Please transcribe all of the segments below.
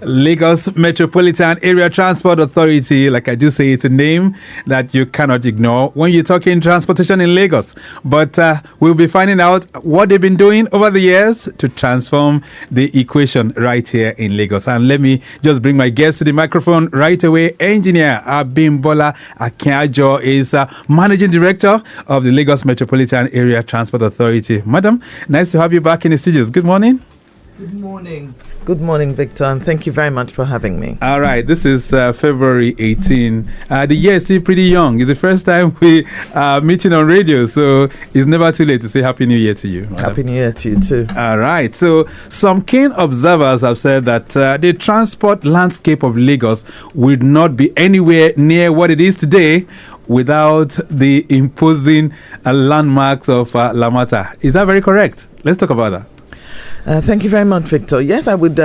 Lagos Metropolitan Area Transport Authority, like I do say, it's a name that you cannot ignore when you're talking transportation in Lagos. But we'll be finding out what they've been doing over the years to transform the equation right here in Lagos. And let me just bring my guest to the microphone right away. Engineer Abimbola Akinajo is Managing Director of the Lagos Metropolitan Area Transport Authority. Madam, nice to have you back in the studios. Good morning. Good morning. Good morning, Victor, and thank you very much for having me. All right, this is February 18. The year is still pretty young. It's the first time we are meeting on radio, so it's never too late to say Happy New Year to you. Madam. Happy New Year to you too. All right, so some keen observers have said that the transport landscape of Lagos would not be anywhere near what it is today without the imposing landmarks of LAMATA. Is that very correct? Let's talk about that. Thank you very much, Victor. Yes, I would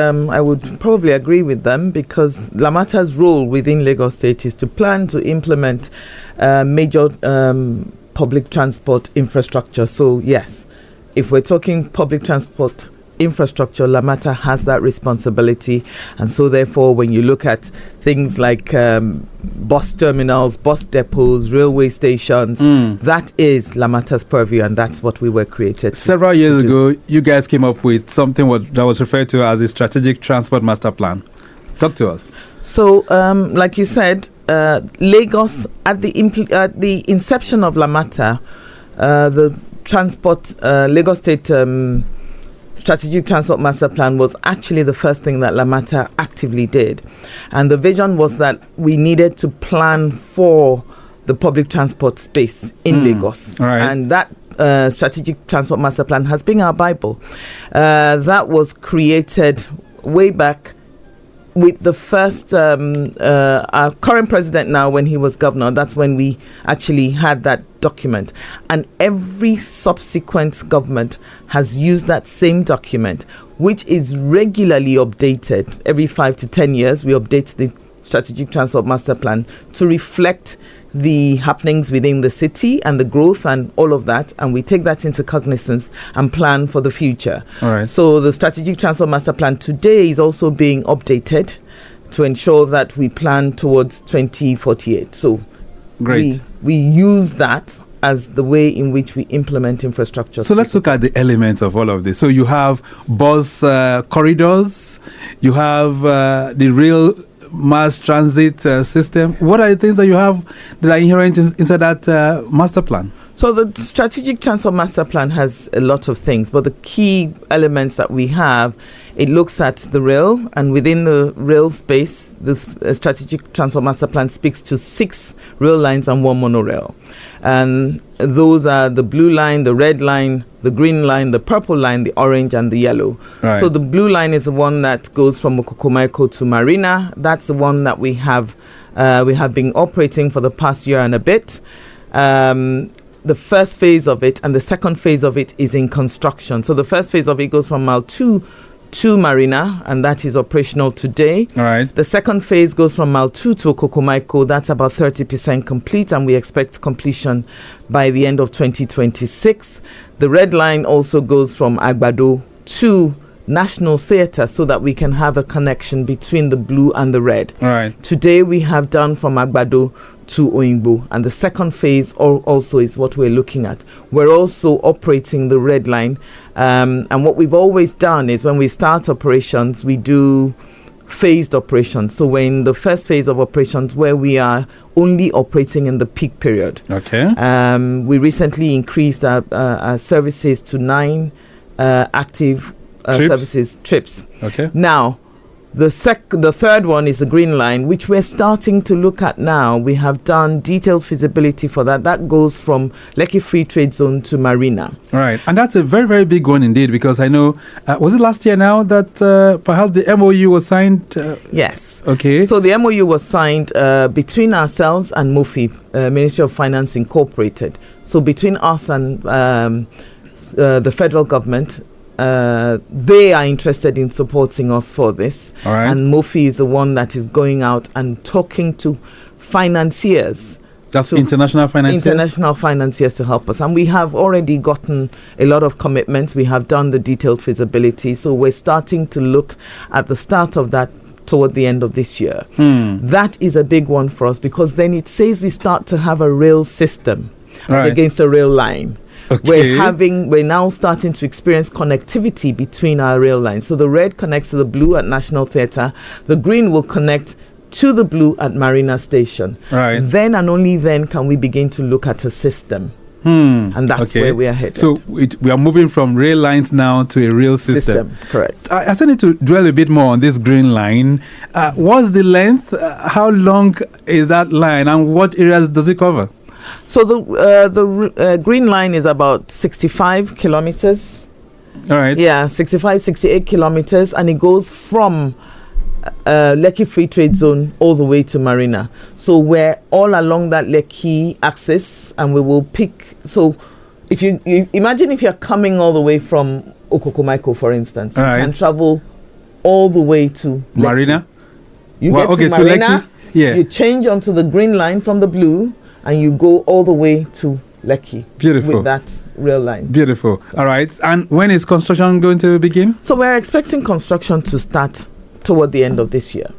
probably agree with them because LAMATA's role within Lagos State is to plan to implement major public transport infrastructure. So yes, if we're talking public transport infrastructure, LAMATA has that responsibility, and so therefore when you look at things like bus terminals, bus depots, railway stations, that is LAMATA's purview, and that's what we were created several years ago. You guys came up with something that was referred to as a strategic transport master plan. Talk to us. So like you said, Lagos at the inception of LAMATA, the transport Lagos State Strategic Transport Master Plan was actually the first thing that LAMATA actively did. And the vision was that we needed to plan for the public transport space in Lagos. Right. And that Strategic Transport Master Plan has been our Bible. That was created way back with the first, our current president now, when he was governor, that's when we actually had that document. And every subsequent government has used that same document, which is regularly updated. Every 5 to 10 years, we update the Strategic Transport Master Plan to reflect the happenings within the city and the growth and all of that, and we take that into cognizance and plan for the future. All right. So the Strategic Transport Master Plan today is also being updated to ensure that we plan towards 2048. So great. We use that as the way in which we implement infrastructure. So let's look at the elements of all of this. So you have bus corridors, you have the rail mass transit system. What are the things that you have that are inherent inside that master plan? So the Strategic Transport Master Plan has a lot of things, but the key elements that we have, it looks at the rail, and within the rail space, the Strategic Transport Master Plan speaks to 6 rail lines and 1 monorail. And those are the blue line, the red line, the green line, the purple line, the orange, and the yellow. Right. So the blue line is the one that goes from Okokomaiko to Marina. That's the one that we have been operating for the past year and a bit. The first phase of it and the second phase of it is in construction. So the first phase of it goes from Mile 2 to Marina, and that is operational today. All right. The second phase goes from Mile 2 to Okokomaiko. That's about 30% complete, and we expect completion by the end of 2026. The red line also goes from Agbado to National Theatre so that we can have a connection between the blue and the red. All right. Today we have done from Agbado to Oyingbo, and the second phase also is what we're looking at. We're also operating the red line, and what we've always done is when we start operations, we do phased operations. So we're in the first phase of operations where we are only operating in the peak period. Okay. We recently increased our services to 9 active services trips. Okay. Now, the third one is the green line, which we're starting to look at now. We have done detailed feasibility for that. That goes from Lekki Free Trade Zone to Marina. Right. And that's a very, very big one indeed, because I know, was it last year now that perhaps the MOU was signed? Yes. Okay. So the MOU was signed between ourselves and MOFI, Ministry of Finance Incorporated. So between us and the federal government, they are interested in supporting us for this. All right. And MOFI is the one that is going out and talking to financiers. That's international financiers? International financiers to help us. And we have already gotten a lot of commitments. We have done the detailed feasibility. So we're starting to look at the start of that toward the end of this year. That is a big one for us, because then it says we start to have a rail system as against a rail line. Okay. We're now starting to experience connectivity between our rail lines. So the red connects to the blue at National Theatre. The green will connect to the blue at Marina Station. Right. Then and only then can we begin to look at a system. And that's where we are headed. So we are moving from rail lines now to a rail system. Correct. I still need to dwell a bit more on this green line. What's the length? How long is that line, and what areas does it cover? So the green line is about 65 kilometers. All right. Yeah, 65, 68 kilometers, and it goes from Lekki Free Trade Zone all the way to Marina. So we're all along that Lekki axis, and we will pick. So if you imagine if you're coming all the way from Okokomaiko, for instance, you can travel all the way to Lekki. Marina. You get to Marina, Lekki. Yeah. You change onto the green line from the blue, and you go all the way to Lekki. Beautiful. With that rail line. Beautiful. All right. And when is construction going to begin? So we're expecting construction to start toward the end of this year.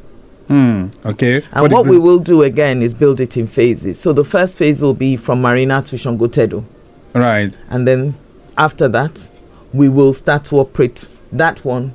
Okay. And what we will do again is build it in phases. So the first phase will be from Marina to Shangotedo. Right. And then after that, we will start to operate that one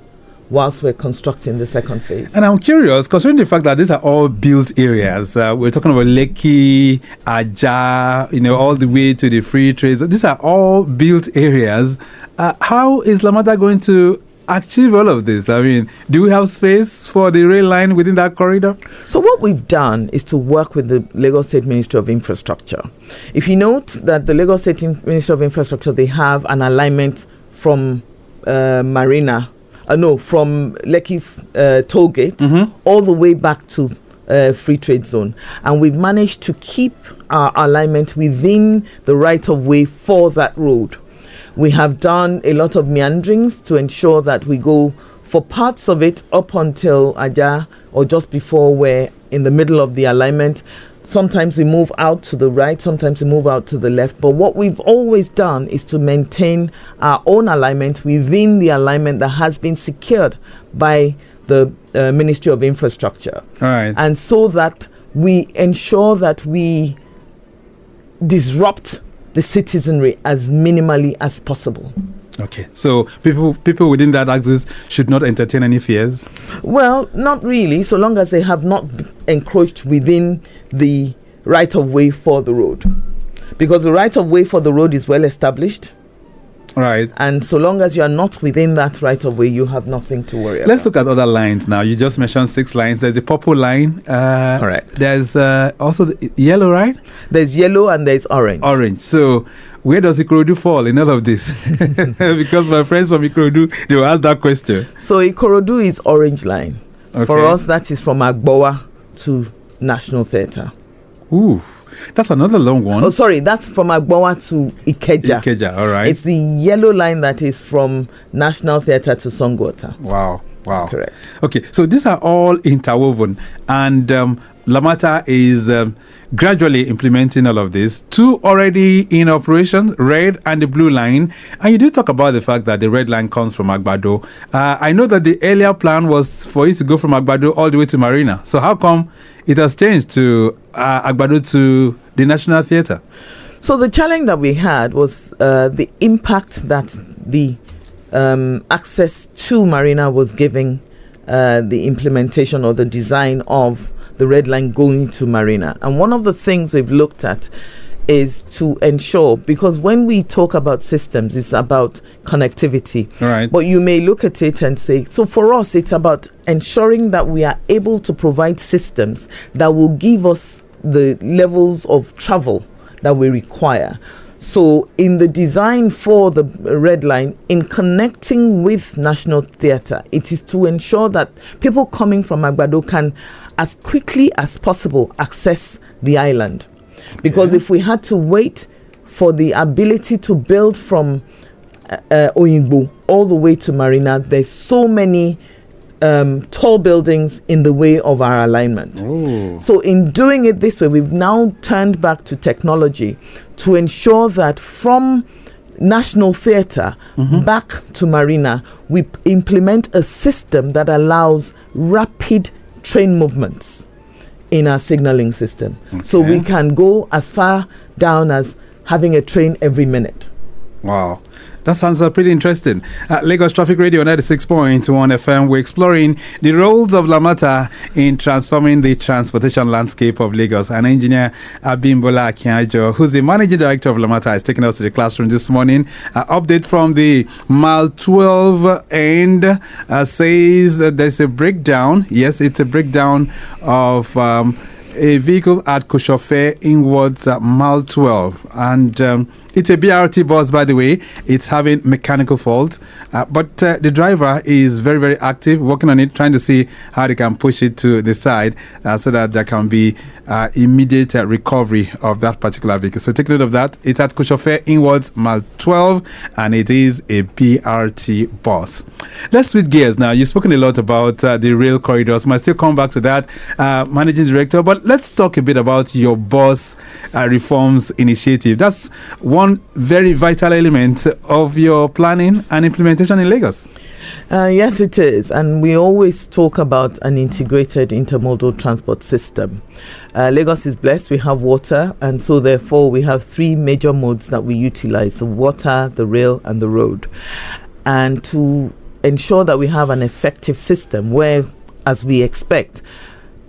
whilst we're constructing the second phase. And I'm curious, considering the fact that these are all built areas, we're talking about Lekki, Aja, all the way to the free trade. So these are all built areas. How is LAMATA going to achieve all of this? I mean, do we have space for the rail line within that corridor? So what we've done is to work with the Lagos State Ministry of Infrastructure. If you note that the Lagos State Ministry of Infrastructure, they have an alignment from from Lekki toll gate all the way back to Free Trade Zone. And we've managed to keep our alignment within the right-of-way for that road. We have done a lot of meanderings to ensure that we go for parts of it up until Aja, or just before we're in the middle of the alignment. Sometimes we move out to the right, sometimes we move out to the left. But what we've always done is to maintain our own alignment within the alignment that has been secured by the Ministry of Infrastructure. All right. And so that we ensure that we disrupt the citizenry as minimally as possible. Okay, so people within that axis should not entertain any fears? Well, not really, so long as they have not encroached within the right-of-way for the road. Because the right-of-way for the road is well established. Right. And so long as you are not within that right-of-way, you have nothing to worry about. Let's look at other lines now. You just mentioned 6 lines. There's a purple line. Correct. There's also the yellow, right? There's yellow and there's orange. Orange. So where does Ikorodu fall in all of this? Because my friends from Ikorodu, they will ask that question. So Ikorodu is orange line. Okay. For us, that is from Agbowa to National Theatre. Ooh. That's another long one. Oh, sorry. That's from Agbowa to Ikeja. Ikeja, all right. It's the yellow line that is from National Theatre to Songwater. Wow. Correct. Okay, so these are all interwoven, and LAMATA is gradually implementing all of this. 2 already in operation, red and the blue line. And you did talk about the fact that the red line comes from Agbado. I know that the earlier plan was for it to go from Agbado all the way to Marina. So how come it has changed to Agbado to the National Theatre? So the challenge that we had was the impact that the access to Marina was giving the implementation or the design of the red line going to Marina. And one of the things we've looked at is to ensure, because when we talk about systems, it's about connectivity. Right. But you may look at it and say, so for us, it's about ensuring that we are able to provide systems that will give us the levels of travel that we require. So in the design for the red line, in connecting with National Theatre, it is to ensure that people coming from Agbado can, as quickly as possible, access the island. Because if we had to wait for the ability to build from Oyingbo all the way to Marina, there's so many tall buildings in the way of our alignment. Ooh. So in doing it this way, we've now turned back to technology to ensure that from National Theatre back to Marina, we implement a system that allows rapid train movements in our signaling system. So we can go as far down as having a train every minute. Wow. That sounds pretty interesting. Lagos Traffic Radio 96.1 FM, we're exploring the roles of LAMATA in transforming the transportation landscape of Lagos. And engineer Abimbola Akinajo, who's the managing director of LAMATA, is taking us to the classroom this morning. Update from the Mile 12 end says that there's a breakdown. Yes, it's a breakdown of a vehicle at Koshofe inwards Mile 12. And it's a BRT bus, by the way. It's having mechanical fault. But the driver is very, very active, working on it, trying to see how they can push it to the side so that there can be immediate recovery of that particular vehicle. So take note of that. It's at Koshofe inwards Mile 12, and it is a BRT bus. Let's switch gears now. You've spoken a lot about the rail corridors. Might still come back to that, Managing Director. But let's talk a bit about your bus reforms initiative. That's one very vital element of your planning and implementation in Lagos. Yes, it is. And we always talk about an integrated intermodal transport system. Lagos is blessed. We have water. And so therefore, we have three major modes that we utilize: the water, the rail, and the road. And to ensure that we have an effective system where, as we expect,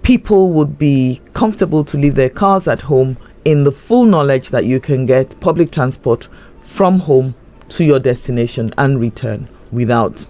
people would be comfortable to leave their cars at home in the full knowledge that you can get public transport from home to your destination and return without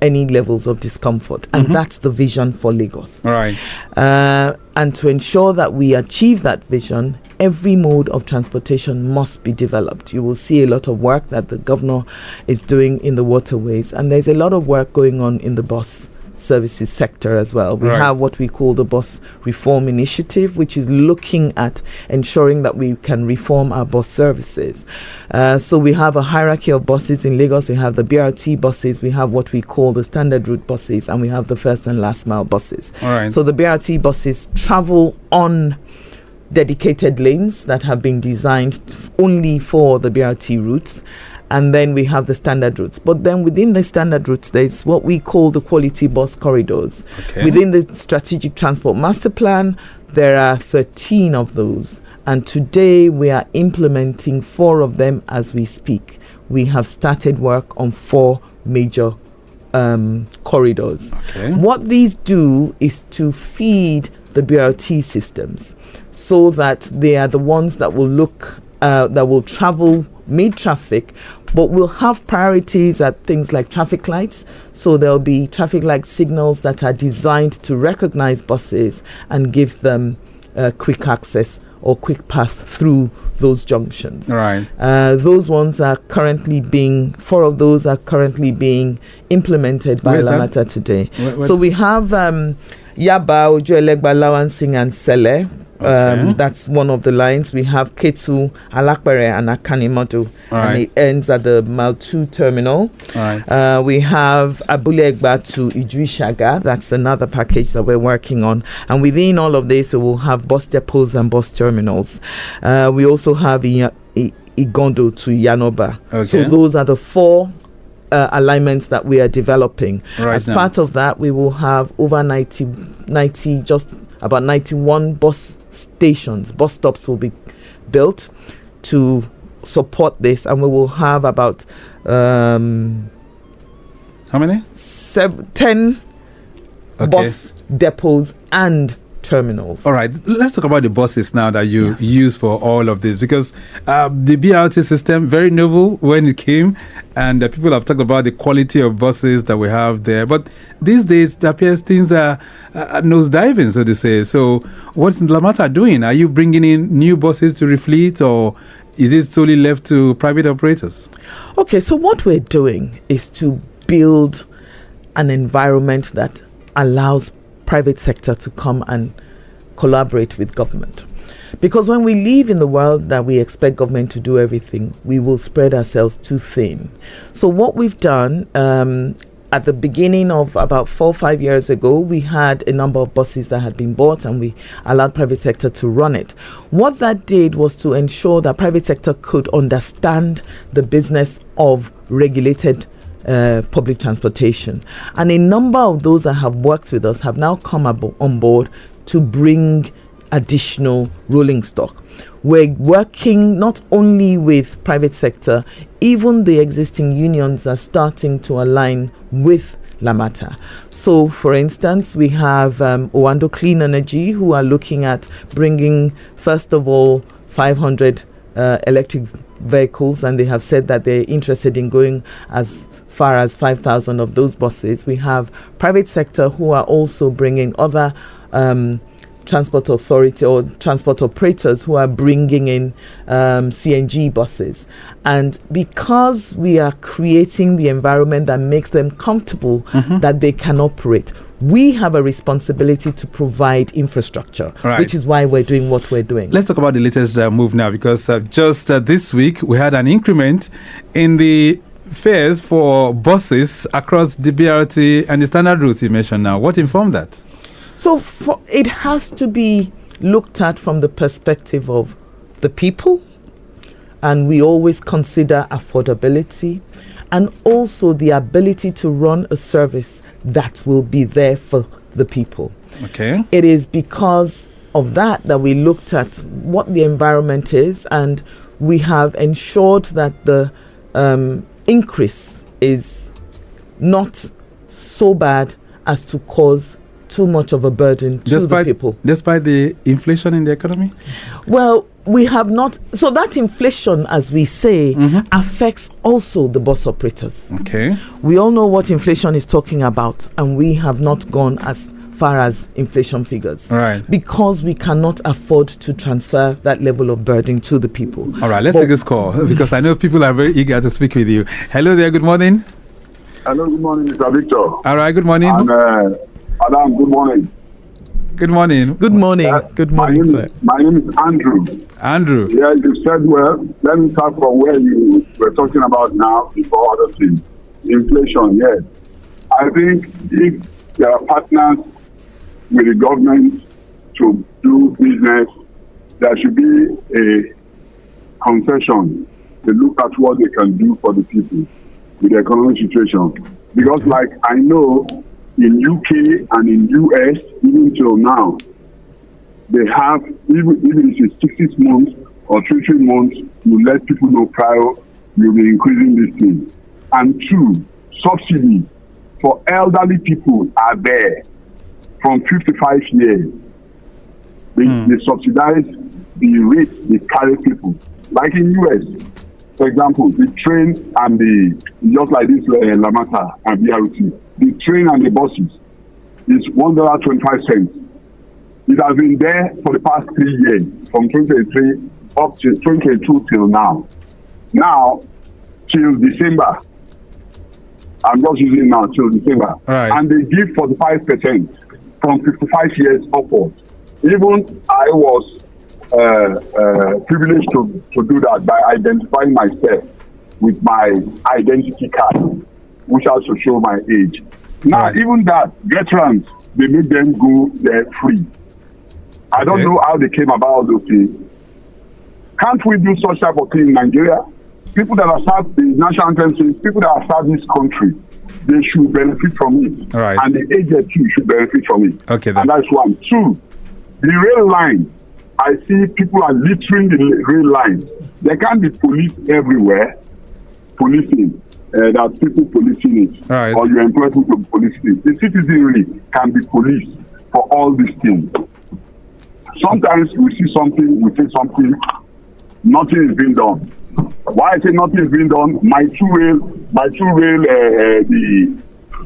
any levels of discomfort. And that's the vision for Lagos. Right. And to ensure that we achieve that vision, every mode of transportation must be developed. You will see a lot of work that the governor is doing in the waterways, and there's a lot of work going on in the bus services sector as well. We have what we call the Bus Reform Initiative, which is looking at ensuring that we can reform our bus services. So we have a hierarchy of buses in Lagos. We have the BRT buses, we have what we call the standard route buses, and we have the first and last mile buses. So the BRT buses travel on dedicated lanes that have been designed only for the BRT routes. And then we have the standard routes. But then within the standard routes, there's what we call the quality bus corridors. Within the Strategic Transport Master Plan, there are 13 of those. And today we are implementing 4 of them as we speak. We have started work on 4 major corridors. What these do is to feed the BRT systems so that they are the ones that will that will travel mid-traffic, but we'll have priorities at things like traffic lights. So there'll be traffic light signals that are designed to recognize buses and give them quick access or quick pass through those junctions. Those ones are currently 4 of those are currently being implemented by LAMATA today. So we have Yaba, Ojuelegba, Lawansing, and Sele. That's one of the lines. We have Ketu, Alakpere, and Akinajo, and it ends at the Mile 2 terminal. We have Abulegba to Ijuishaga. That's another package that we're working on. And within all of this, we will have bus depots and bus terminals. We also have Igondo to Yanoba. So those are the 4 alignments that we are developing. As part of that, we will have over 90, just about 91 bus stops will be built to support this, and we will have about how many? 10 bus depots and terminals. All right, let's talk about the buses now that you use for all of this, because the BRT system, very novel when it came, and people have talked about the quality of buses that we have there. But these days, it appears things are nosediving, so to say. So what's LAMATA doing? Are you bringing in new buses to refleet, or is it solely left to private operators? Okay, so what we're doing is to build an environment that allows private sector to come and collaborate with government. Because when we live in the world that we expect government to do everything, we will spread ourselves too thin. So what we've done at the beginning of about 4 or 5 years ago, we had a number of buses that had been bought, and we allowed private sector to run it. What that did was to ensure that private sector could understand the business of regulated public transportation. And a number of those that have worked with us have now come on board to bring additional rolling stock. We're working not only with private sector, even the existing unions are starting to align with LAMATA. So, for instance, we have Owando Clean Energy, who are looking at bringing, first of all, 500 electric vehicles, and they have said that they're interested in going as far as 5,000 of those buses. We have private sector who are also bringing other transport authority or transport operators who are bringing in CNG buses. And because we are creating the environment that makes them comfortable that they can operate, we have a responsibility to provide infrastructure, which is why we're doing what we're doing. Let's talk about the latest move now, because just this week we had an increment in the fares for buses across the BRT and the standard routes you mentioned now. What informed that? So it has to be looked at from the perspective of the people, and we always consider affordability and also the ability to run a service that will be there for the people. Okay. It is because of that we looked at what the environment is, and we have ensured that the increase is not so bad as to cause too much of a burden to the people. Despite the inflation in the economy? Well, we have not. So that inflation, as we say, affects also the bus operators. Okay. We all know what inflation is talking about, and we have not gone as far as inflation figures. Right. Because we cannot afford to transfer that level of burden to the people. All right, let's take this call because I know people are very eager to speak with you. Hello there, good morning. Hello, good morning, Mr. Victor. All right, good morning. And, Adam, good morning. Good morning. Good morning. Good morning, sir. My name is Andrew. Andrew. Yeah, you said well. Let me start from where you were talking about now before other things. Inflation, yes. I think if there are partners with the government to do business, there should be a concession to look at what they can do for the people with the economic situation. Because like I know in UK and in US, even till now, they have, even if it's 6 months or 3 months, you let people know prior, you'll be increasing this thing. And 2, subsidy for elderly people are there from 55 years. They subsidize the rates they carry people. Like in US, for example, the train and just like this LAMATA and BRT, the train and the buses is $1.25. It has been there for the past 3 years, from 2023 up to 2022 till now. Now, till December, I'm just using now till December, and they give 45% from 55 years upwards. Even I was privileged to do that by identifying myself with my identity card, which also show my age. Now, even that, veterans, they make them go there free. I don't know how they came about those things. Can't we do such type of thing in Nigeria? People that have served the national anthem, people that have served this country, they should benefit from it. And the agent too should benefit from it. And that's 1. 2, the rail line. I see people are littering the rail lines. There can't be police everywhere, policing. That people policing it, or you employ people to police it. The citizenry can be policed for all these things. Sometimes we see something, nothing is being done. Why I say nothing is being done? My two rail,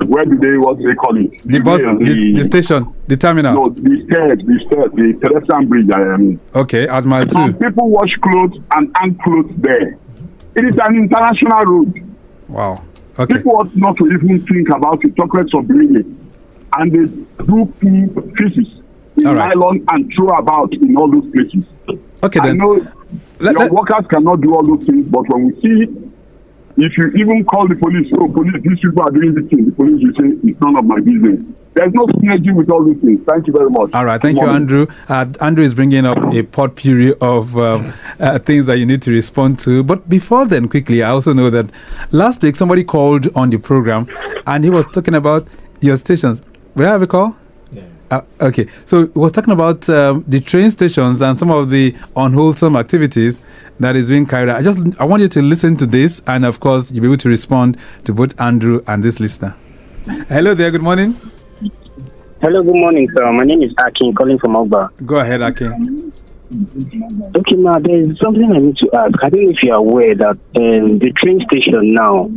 where do they call it? The bus, the station, the terminal. No, the Terrestrial Bridge. I mean. Okay, at Mile 2. And people wash clothes and hang clothes there. It is an international road. Wow. Okay. People ought not to even think about it, talk less of doing it. And they do pieces in nylon and throw about in all those places. Okay, then. I know your workers cannot do all those things, but when we see, if you even call the police, police, these people are doing this thing, the police will say, it's none of my business. There's no synergy with all these things. Thank you very much. All right. Thank you, Andrew. Andrew is bringing up a potpourri of things that you need to respond to. But before then, quickly, I also know that last week somebody called on the program and he was talking about your stations. Where have you called? Yeah. Okay. So he was talking about the train stations and some of the unwholesome activities that is being carried out. I want you to listen to this, and of course, you'll be able to respond to both Andrew and this listener. Hello there. Good morning. Hello, good morning, sir. My name is Akin, calling from Ogba. Go ahead, Akin. Okay, now there's something I need to ask. I don't know if you're aware that the train station now,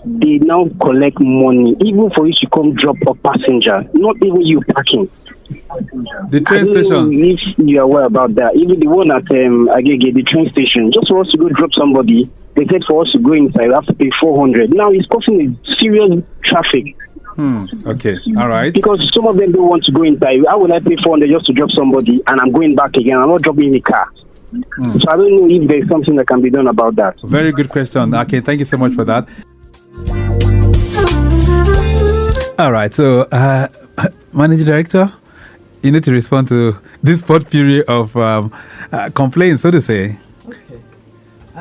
they now collect money even for you to come drop a passenger, not even you parking. The train station. If you're aware about that, even the one at Agege, the train station, just for us to go drop somebody, they said for us to go inside, we have to pay 400. Now it's causing serious traffic. Okay, all right. Because some of them don't want to go inside. How will I pay 400 just to drop somebody and I'm going back again? I'm not dropping in the car. So I don't know if there's something that can be done about that. Very good question. Okay, thank you so much for that. All right, so Managing Director, you need to respond to this potpourri of complaints, so to say.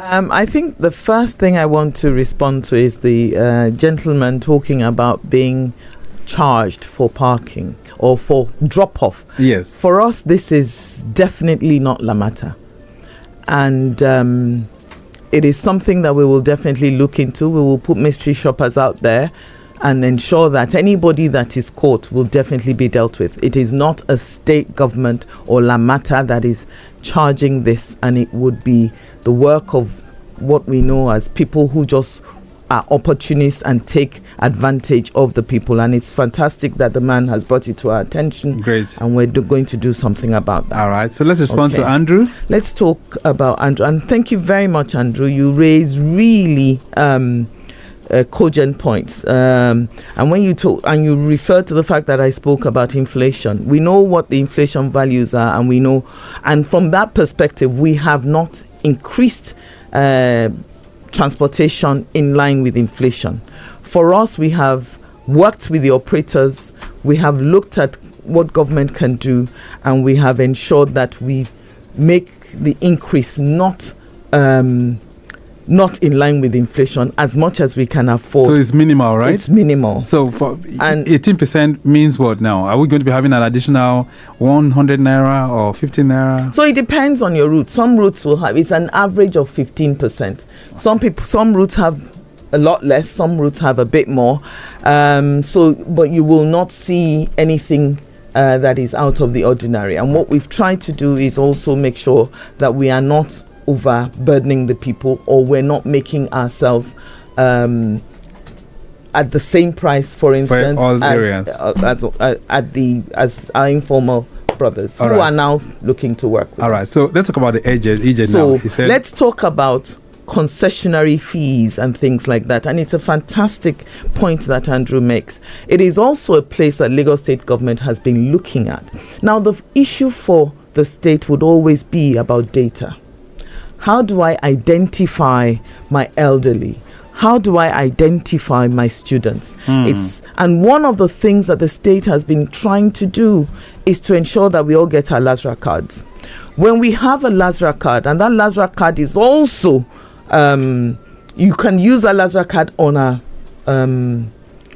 I think the first thing I want to respond to is the gentleman talking about being charged for parking or for drop-off. Yes. For us, this is definitely not LAMATA. And it is something that we will definitely look into. We will put mystery shoppers out there and ensure that anybody that is caught will definitely be dealt with. It is not a state government or LAMATA that is charging this, and it would be the work of what we know as people who just are opportunists and take advantage of the people. And it's fantastic that the man has brought it to our attention. Great. And we're going to do something about that. All right. So let's respond to Andrew. Let's talk about Andrew. And thank you very much, Andrew. You raise really cogent points. And when you talk and you refer to the fact that I spoke about inflation, we know what the inflation values are, and we know, and from that perspective, we have not increased transportation in line with inflation. For us, we have worked with the operators, we have looked at what government can do, and we have ensured that we make the increase not in line with inflation as much as we can afford. So it's minimal, right? It's minimal. So for 18% means what now? Are we going to be having an additional 100 naira or 15 naira? So it depends on your route. Some routes will have, it's an average of 15%. Some routes have a lot less, some routes have a bit more. But you will not see anything that is out of the ordinary. And what we've tried to do is also make sure that we are not overburdening the people, or we're not making ourselves at the same price, for instance, as our informal brothers who are now looking to work with us. All right, so let's talk about the agent now. He said, let's talk about concessionary fees and things like that. And it's a fantastic point that Andrew makes. It is also a place that Lagos State government has been looking at. Now, the issue for the state would always be about data. How do I identify my elderly? How do I identify my students? And one of the things that the state has been trying to do is to ensure that we all get our LASRA cards. When we have a LASRA card, and that LASRA card is also, you can use a LASRA card on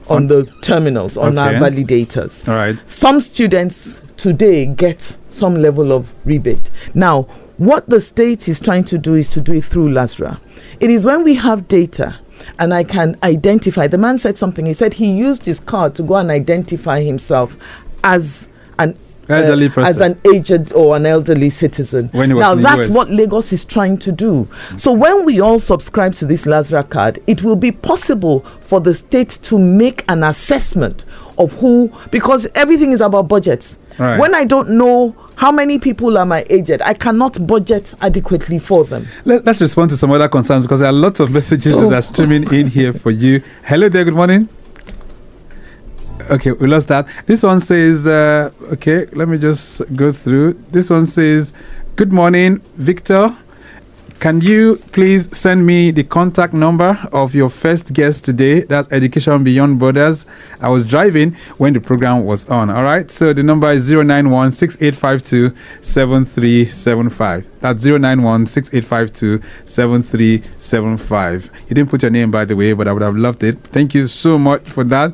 the terminals, on our validators. All right. Some students today get some level of rebate. Now, what the state is trying to do is to do it through LASRA. It is when we have data and I can identify. The man said something. He said he used his card to go and identify himself as an elderly person, as an aged or an elderly citizen. Now that's what Lagos is trying to do. So when we all subscribe to this LASRA card, it will be possible for the state to make an assessment of who, because everything is about budgets. Right. When I don't know how many people are my aged, I cannot budget adequately for them. Let's respond to some other concerns, because there are lots of messages that are streaming in here for you. Hello there, good morning. Okay, we lost that. This one says, let me just go through. This one says, good morning, Victor. Can you please send me the contact number of your first guest today? That's Education Beyond Borders. I was driving when the program was on. All right. So the number is 091-6852-7375. That's 091-6852-7375. You didn't put your name, by the way, but I would have loved it. Thank you so much for that.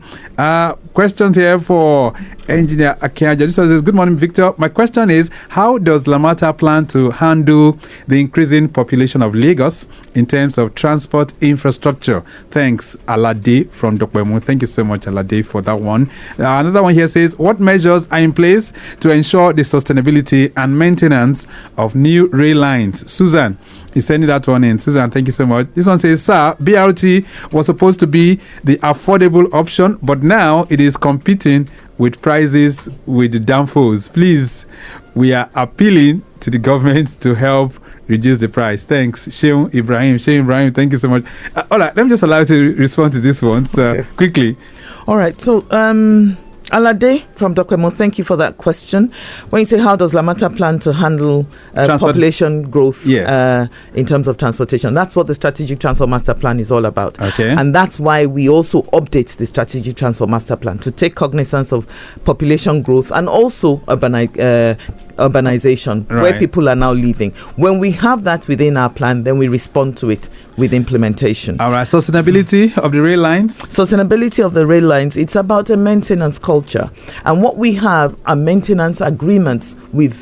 Questions here for Engineer Akinajo. This says, good morning, Victor. My question is, how does LAMATA plan to handle the increasing population of Lagos in terms of transport infrastructure? Thanks, Alade from Dokwemu. Thank you so much, Alade, for that one. Another one here says, what measures are in place to ensure the sustainability and maintenance of new rail lines? Susan is sending that one in. Susan, thank you so much. This one says, sir, BRT was supposed to be the affordable option, but now it is competing with prices with the downfalls. Please, we are appealing to the government to help reduce the price. Thanks, Sheung Ibrahim. Thank you so much. All right, let me just allow you to respond to this one quickly. All right, so Alade from Dokwemo, thank you for that question. When you say how does LAMATA plan to handle population growth in terms of transportation, that's what the Strategic Transport Master Plan is all about. Okay. And that's why we also update the Strategic Transport Master Plan to take cognizance of population growth and also urbanization, where people are now living. When we have that within our plan, then we respond to it with implementation. All right, sustainability of the rail lines. Sustainability of the rail lines, it's about a maintenance culture. And what we have are maintenance agreements with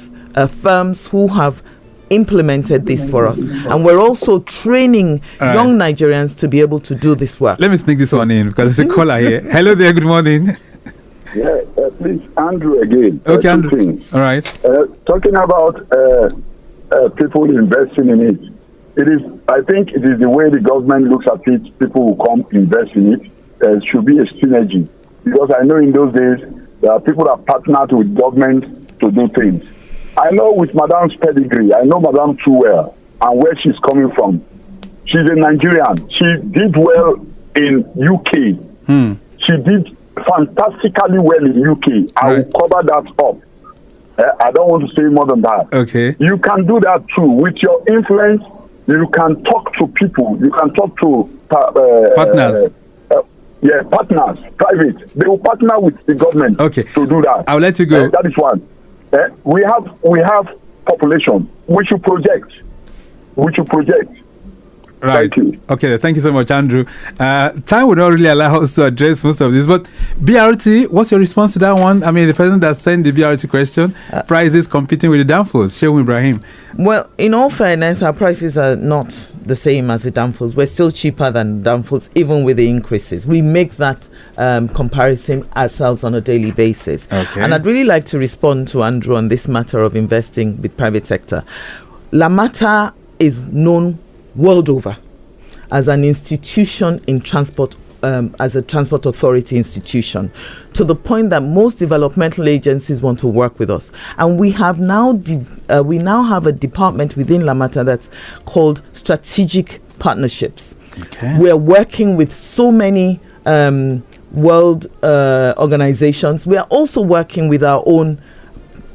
firms who have implemented this for us. And we're also training young Nigerians to be able to do this work. Let me sneak this one in because there's a caller here. Hello there, good morning. Yeah, please, Andrew again. Okay, Andrew. All right. Talking about people investing in it. I think it is the way the government looks at it. People who come invest in it. There should be a synergy. Because I know in those days, there are people that partnered with government to do things. I know with Madam's pedigree, I know Madam too well, and where she's coming from. She's a Nigerian. She did well in UK. She did fantastically well in UK. I will cover that up. I don't want to say more than that. Okay. You can do that too. With your influence, you can talk to people. You can talk to partners. Partners, private. They will partner with the government to do that. I'll let you go. That is one. We have population. We should project. Right. Thank you. Okay, thank you so much, Andrew. Time would not really allow us to address most of this, but BRT, what's your response to that one? I mean, the person that sent the BRT question, prices competing with the downfalls. Sheung Ibrahim. Well, in all fairness, our prices are not the same as the downfalls. We're still cheaper than downfalls, even with the increases. We make that comparison ourselves on a daily basis. Okay. And I'd really like to respond to Andrew on this matter of investing with private sector. LAMATA is known world over as an institution in transport, as a transport authority institution, to the point that most developmental agencies want to work with us. And we have now we now have a department within LAMATA that's called Strategic Partnerships. Okay. We're working with so many world organizations. We are also working with our own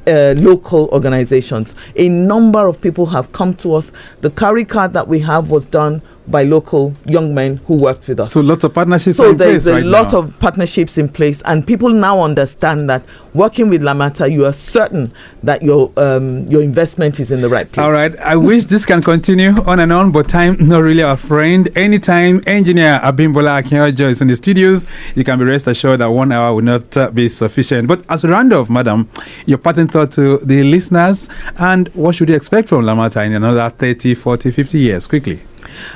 local organizations. A number of people have come to us. The carry card that we have was done by local young men who worked with us. So lots of partnerships are in place right now. So there's a lot of partnerships in place, and people now understand that working with LAMATA, you are certain that your investment is in the right place. All right. I wish this can continue on and on, but time not really our friend. Anytime Engineer Abimbola Akinajo is in the studios, you can be rest assured that 1 hour will not be sufficient. But as a round off, Madam, your parting thought to the listeners, and what should you expect from LAMATA in another 30, 40, 50 years? Quickly.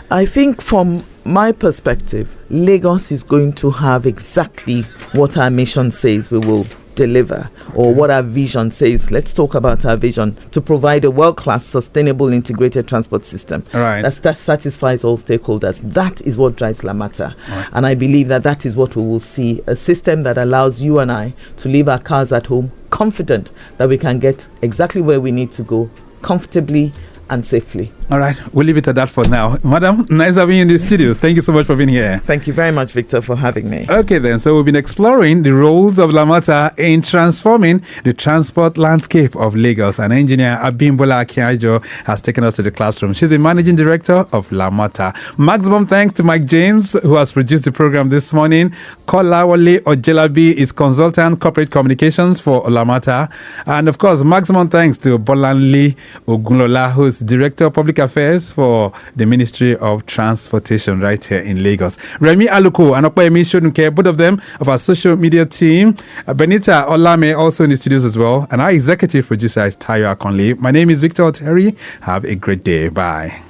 I think from my perspective, Lagos is going to have exactly what our mission says we will deliver, or what our vision says. Let's talk about our vision: to provide a world-class, sustainable, integrated transport system that satisfies all stakeholders. That is what drives LAMATA. And I believe that is what we will see: a system that allows you and I to leave our cars at home, confident that we can get exactly where we need to go, comfortably and safely. All right, we'll leave it at that for now. Madam, nice having you in the studios. Thank you so much for being here. Thank you very much, Victor, for having me. Okay, then. So we've been exploring the roles of LAMATA in transforming the transport landscape of Lagos. And engineer Abimbola Akinajo has taken us to the classroom. She's the managing director of LAMATA. Maximum thanks to Mike James, who has produced the program this morning. Kolawole Ojelabi is consultant corporate communications for LAMATA. And of course, maximum thanks to Bolanle Ogunlola, who's director of public affairs for the Ministry of Transportation right here in Lagos. Remy Aluko and Okpayemi Shodunke, both of them of our social media team. Benita Olame also in the studios as well. And our executive producer is Tayo Akonle. My name is Victor Oteri. Have a great day. Bye.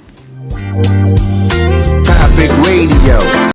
Traffic Radio.